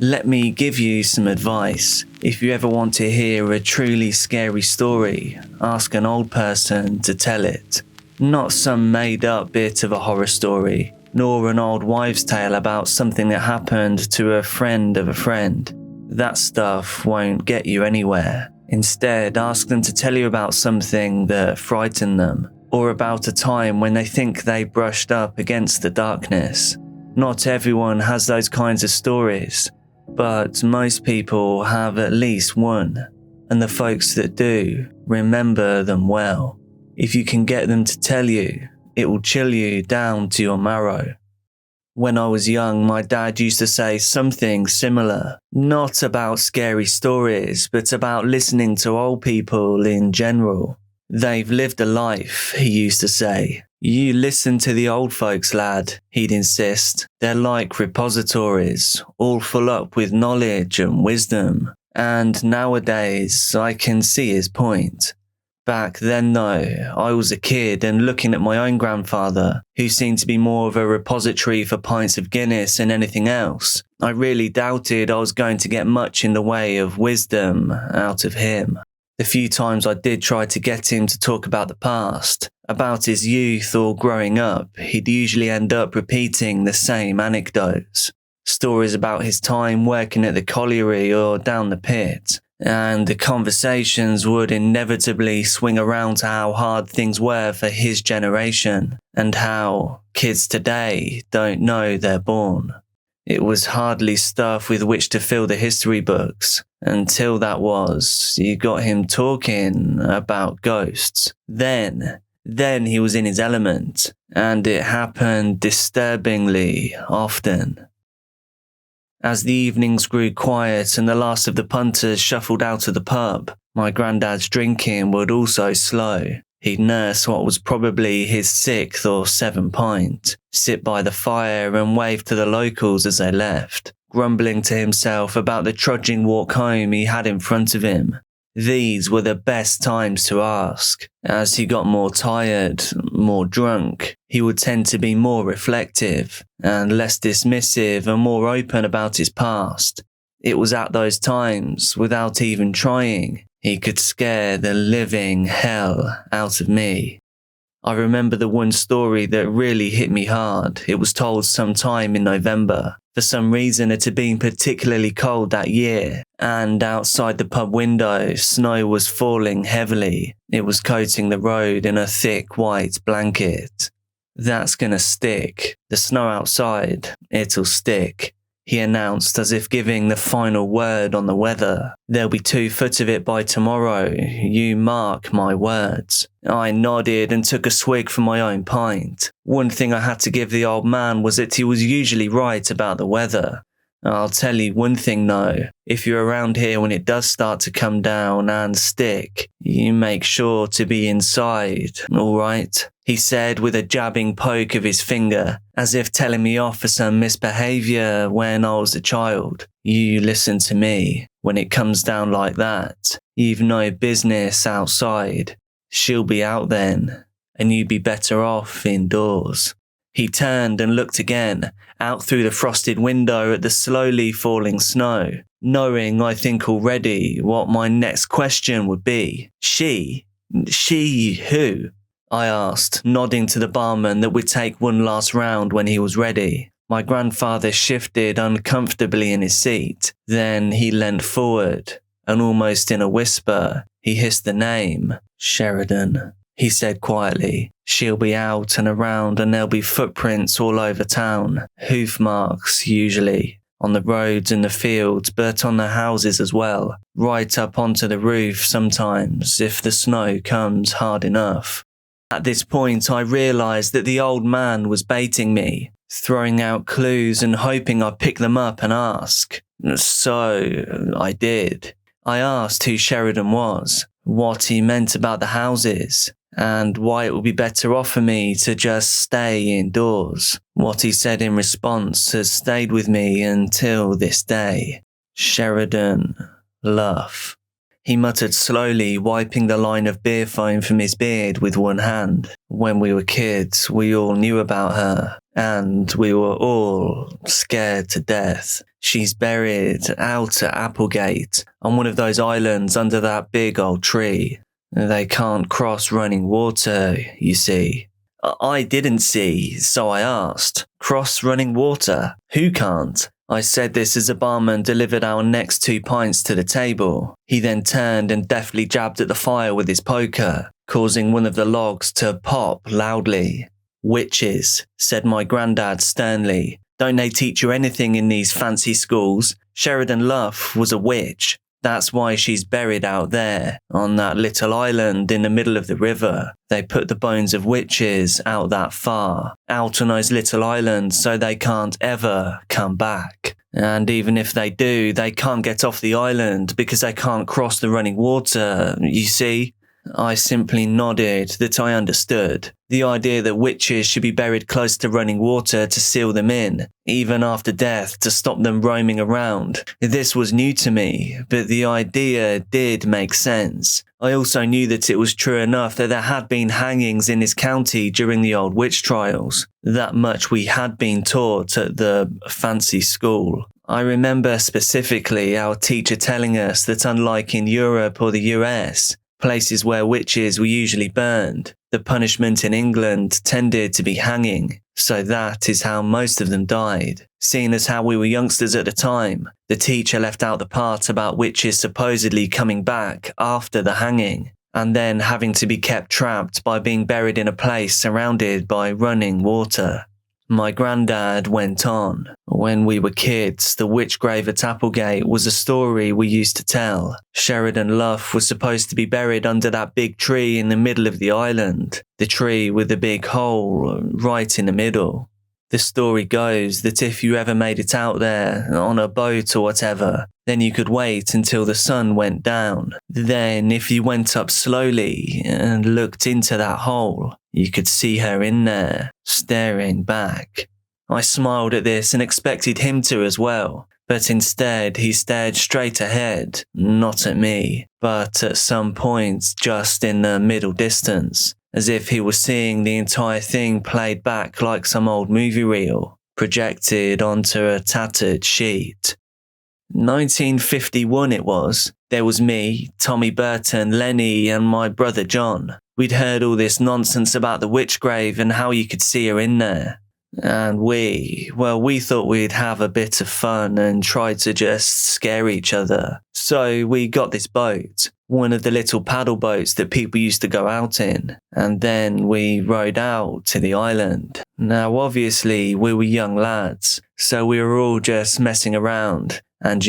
Let me give you some advice. If you ever want to hear a truly scary story, ask an old person to tell it. Not some made-up bit of a horror story, nor an old wives' tale about something that happened to a friend of a friend. That stuff won't get you anywhere. Instead, ask them to tell you about something that frightened them, or about a time when they think they brushed up against the darkness. Not everyone has those kinds of stories, but most people have at least one, and the folks that do remember them well. If you can get them to tell you, it will chill you down to your marrow. When I was young, my dad used to say something similar, not about scary stories, but about listening to old people in general. They've lived a life, he used to say. You listen to the old folks, lad, he'd insist. They're like repositories, all full up with knowledge and wisdom. And nowadays, I can see his point. Back then though, I was a kid and looking at my own grandfather, who seemed to be more of a repository for pints of Guinness than anything else. I really doubted I was going to get much in the way of wisdom out of him. The few times I did try to get him to talk about the past, about his youth or growing up, he'd usually end up repeating the same anecdotes. Stories about his time working at the colliery or down the pit. And the conversations would inevitably swing around to how hard things were for his generation, and how kids today don't know they're born. It was hardly stuff with which to fill the history books, until you got him talking about ghosts. Then he was in his element, and it happened disturbingly often. As the evenings grew quiet and the last of the punters shuffled out of the pub, my granddad's drinking would also slow. He'd nurse what was probably his 6th or 7th pint, sit by the fire and wave to the locals as they left, grumbling to himself about the trudging walk home he had in front of him. These were the best times to ask. As he got more tired, more drunk, he would tend to be more reflective and less dismissive and more open about his past. It was at those times, without even trying, he could scare the living hell out of me. I remember the one story that really hit me hard. It was told sometime in November. For some reason, it had been particularly cold that year, and outside the pub window, snow was falling heavily. It was coating the road in a thick white blanket. That's gonna stick. The snow outside, it'll stick, he announced as if giving the final word on the weather. There'll be 2 foot of it by tomorrow, you mark my words. I nodded and took a swig from my own pint. One thing I had to give the old man was that he was usually right about the weather. I'll tell you one thing though, if you're around here when it does start to come down and stick, you make sure to be inside, alright? He said with a jabbing poke of his finger, as if telling me off for some misbehaviour when I was a child. You listen to me. When it comes down like that, you've no business outside. She'll be out then, and you'd be better off indoors. He turned and looked again, out through the frosted window at the slowly falling snow, knowing, I think already, what my next question would be. She who? I asked, nodding to the barman that would take one last round when he was ready. My grandfather shifted uncomfortably in his seat. Then he leant forward, and almost in a whisper, he hissed the name, Sheridan. He said quietly, she'll be out and around and there'll be footprints all over town. Hoof marks, usually. On the roads and the fields, but on the houses as well. Right up onto the roof sometimes, if the snow comes hard enough. At this point, I realised that the old man was baiting me, throwing out clues and hoping I'd pick them up and ask. So, I did. I asked who Sheridan was, what he meant about the houses, and why it would be better off for me to just stay indoors. What he said in response has stayed with me until this day. Sheridan Luff. He muttered slowly, wiping the line of beer foam from his beard with one hand. When we were kids, we all knew about her, and we were all scared to death. She's buried out at Applegate on one of those islands under that big old tree. They can't cross running water, you see. I didn't see, so I asked, cross running water? Who can't? I said this as a barman delivered our next 2 pints to the table. He then turned and deftly jabbed at the fire with his poker, causing one of the logs to pop loudly. Witches, said my granddad sternly. Don't they teach you anything in these fancy schools? Sheridan Luff was a witch. That's why she's buried out there, on that little island in the middle of the river. They put the bones of witches out that far, out on those little islands so they can't ever come back. And even if they do, they can't get off the island because they can't cross the running water, you see? I simply nodded that I understood. The idea that witches should be buried close to running water to seal them in, even after death to stop them roaming around. This was new to me, but the idea did make sense. I also knew that it was true enough that there had been hangings in his county during the old witch trials. That much we had been taught at the fancy school. I remember specifically our teacher telling us that unlike in Europe or the US, places where witches were usually burned, the punishment in England tended to be hanging, so that is how most of them died. Seeing as how we were youngsters at the time, the teacher left out the part about witches supposedly coming back after the hanging, and then having to be kept trapped by being buried in a place surrounded by running water. My granddad went on. When we were kids, the witch grave at Applegate was a story we used to tell. Sheridan Luff was supposed to be buried under that big tree in the middle of the island, the tree with the big hole right in the middle. The story goes that if you ever made it out there, on a boat or whatever, then you could wait until the sun went down. Then, if you went up slowly and looked into that hole, you could see her in there, staring back. I smiled at this and expected him to as well, but instead he stared straight ahead, not at me, but at some point just in the middle distance, as if he was seeing the entire thing played back like some old movie reel, projected onto a tattered sheet. 1951 it was. There was me, Tommy Burton, Lenny and my brother John. We'd heard all this nonsense about the witch grave and how you could see her in there. And we thought we'd have a bit of fun and try to just scare each other. So we got this boat, one of the little paddle boats that people used to go out in, and then we rowed out to the island. Now obviously we were young lads, so we were all just messing around and,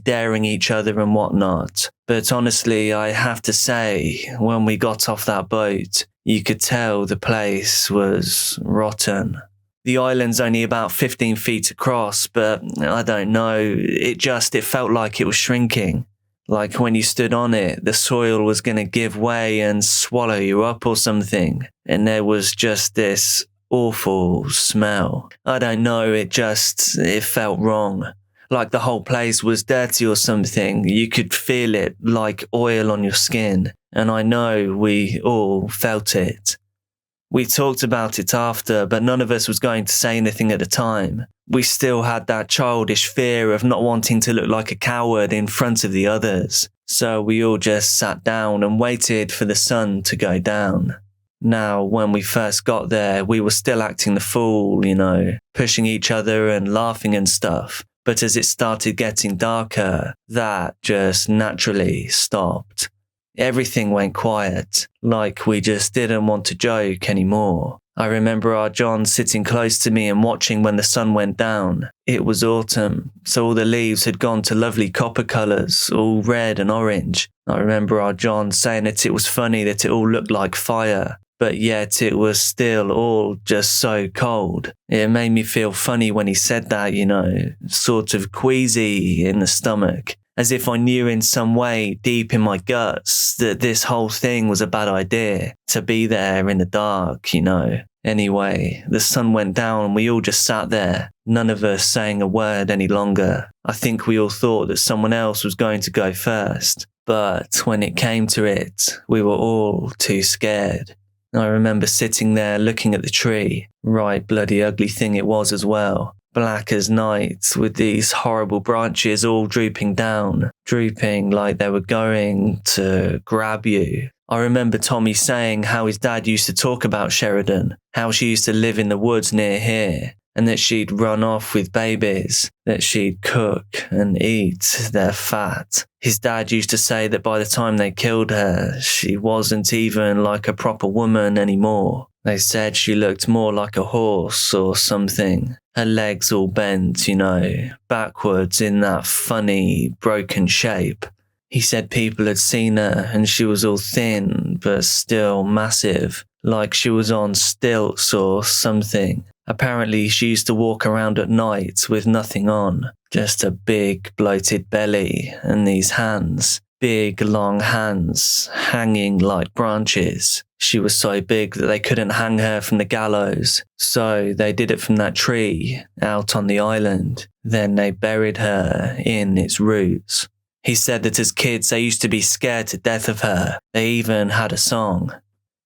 daring each other and whatnot. But honestly, I have to say, when we got off that boat, you could tell the place was rotten. The island's only about 15 feet across, but I don't know, it felt like it was shrinking. Like when you stood on it, the soil was going to give way and swallow you up or something. And there was just this awful smell. I don't know, it felt wrong. Like the whole place was dirty or something. You could feel it like oil on your skin. And I know we all felt it. We talked about it after, but none of us was going to say anything at the time. We still had that childish fear of not wanting to look like a coward in front of the others. So we all just sat down and waited for the sun to go down. Now, when we first got there, we were still acting the fool, pushing each other and laughing and stuff. But as it started getting darker, that just naturally stopped. Everything went quiet, like we just didn't want to joke anymore. I remember our John sitting close to me and watching when the sun went down. It was autumn, so all the leaves had gone to lovely copper colours, all red and orange. I remember our John saying that it was funny that it all looked like fire, but yet it was still all just so cold. It made me feel funny when he said that, sort of queasy in the stomach. As if I knew in some way deep in my guts that this whole thing was a bad idea, to be there in the dark, Anyway, the sun went down and we all just sat there, none of us saying a word any longer. I think we all thought that someone else was going to go first, but when it came to it, we were all too scared. I remember sitting there looking at the tree, right bloody ugly thing it was as well. black as night, with these horrible branches all drooping down, drooping like they were going to grab you. I remember Tommy saying how his dad used to talk about Sheridan, how she used to live in the woods near here, and that she'd run off with babies, that she'd cook and eat their fat. His dad used to say that by the time they killed her, she wasn't even like a proper woman anymore. They said she looked more like a horse or something. Her legs all bent, backwards in that funny, broken shape. He said people had seen her and she was all thin, but still massive, like she was on stilts or something. Apparently she used to walk around at night with nothing on, just a big bloated belly and these hands, big long hands, hanging like branches. She was so big that they couldn't hang her from the gallows, so they did it from that tree out on the island. Then they buried her in its roots. He said that as kids they used to be scared to death of her. They even had a song.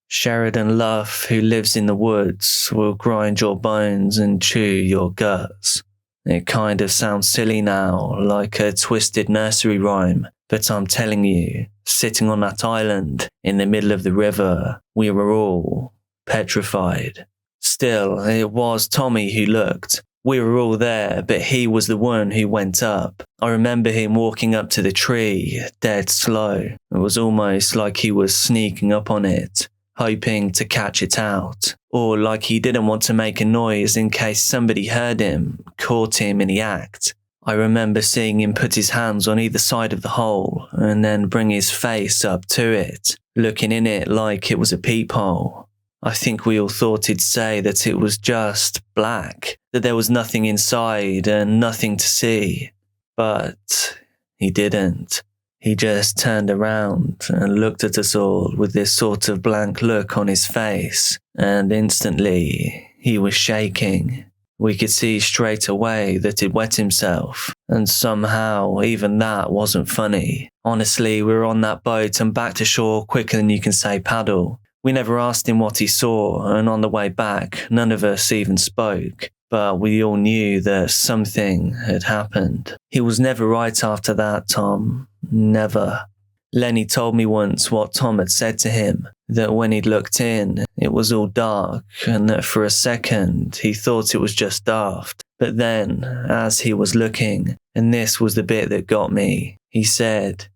Sheridan Luff, who lives in the woods, will grind your bones and chew your guts. It kind of sounds silly now, like a twisted nursery rhyme, but I'm telling you, sitting on that island in the middle of the river, we were all petrified. Still, it was Tommy who looked. We were all there, but he was the one who went up. I remember him walking up to the tree, dead slow. It was almost like he was sneaking up on it, hoping to catch it out, or like he didn't want to make a noise in case somebody heard him, caught him in the act. I remember seeing him put his hands on either side of the hole and then bring his face up to it, looking in it like it was a peephole. I think we all thought he'd say that it was just black, that there was nothing inside and nothing to see. But he didn't. He just turned around and looked at us all with this sort of blank look on his face, and instantly he was shaking. We could see straight away that he'd wet himself, and somehow even that wasn't funny. Honestly, we were on that boat and back to shore quicker than you can say paddle. We never asked him what he saw, and on the way back, none of us even spoke. But we all knew that something had happened. He was never right after that, Tom. Never. Lenny told me once what Tom had said to him, that when he'd looked in, it was all dark, and that for a second he thought it was just daft. But then, as he was looking, and this was the bit that got me, he said,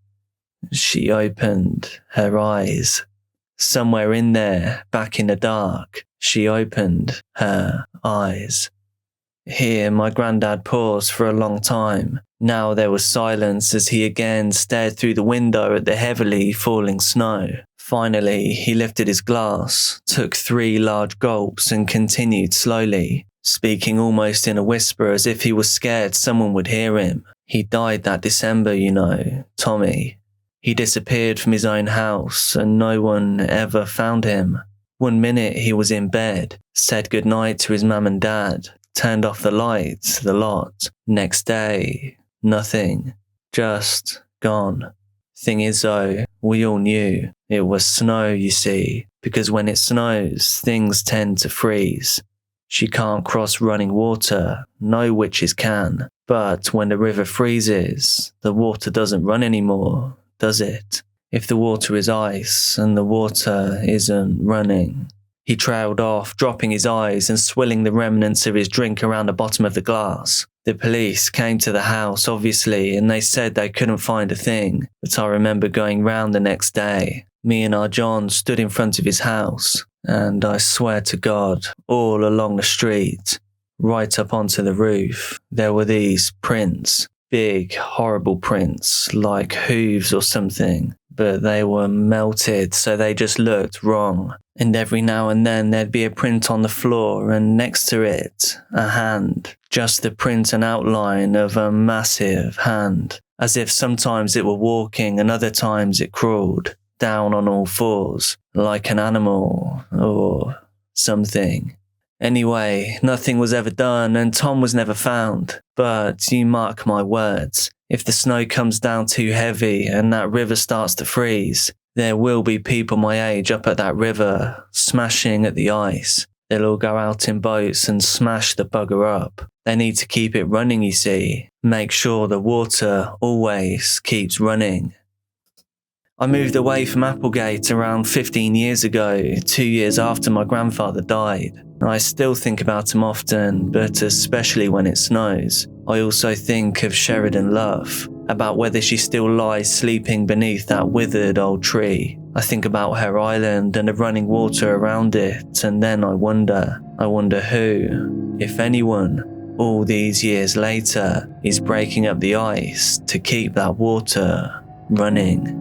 she opened her eyes. Somewhere in there, back in the dark, she opened her eyes. Here, my granddad paused for a long time. Now there was silence as he again stared through the window at the heavily falling snow. Finally, he lifted his glass, took 3 large gulps and continued slowly, speaking almost in a whisper as if he was scared someone would hear him. He died that December, Tommy. He disappeared from his own house and no one ever found him. One minute he was in bed, said goodnight to his mum and dad, turned off the lights, the lot. Next day, nothing. Just gone. Thing is though, we all knew it was snow, you see, because when it snows, things tend to freeze. She can't cross running water, no witches can. But when the river freezes, the water doesn't run anymore, does it? If the water is ice and the water isn't running. He trailed off, dropping his eyes and swilling the remnants of his drink around the bottom of the glass. The police came to the house, obviously, and they said they couldn't find a thing. But I remember going round the next day. Me and our John stood in front of his house, and I swear to God, all along the street, right up onto the roof, there were these prints. Big, horrible prints, like hooves or something, but they were melted, so they just looked wrong. And every now and then there'd be a print on the floor, and next to it, a hand. Just the print and outline of a massive hand, as if sometimes it were walking and other times it crawled, down on all fours, like an animal or something. Anyway, nothing was ever done and Tom was never found. But you mark my words, if the snow comes down too heavy and that river starts to freeze, there will be people my age up at that river, smashing at the ice. They'll all go out in boats and smash the bugger up. They need to keep it running, you see. Make sure the water always keeps running. I moved away from Applegate around 15 years ago, 2 years after my grandfather died. I still think about him often, but especially when it snows. I also think of Sheridan Love, about whether she still lies sleeping beneath that withered old tree. I think about her island and the running water around it, and then I wonder who, if anyone, all these years later, is breaking up the ice to keep that water running.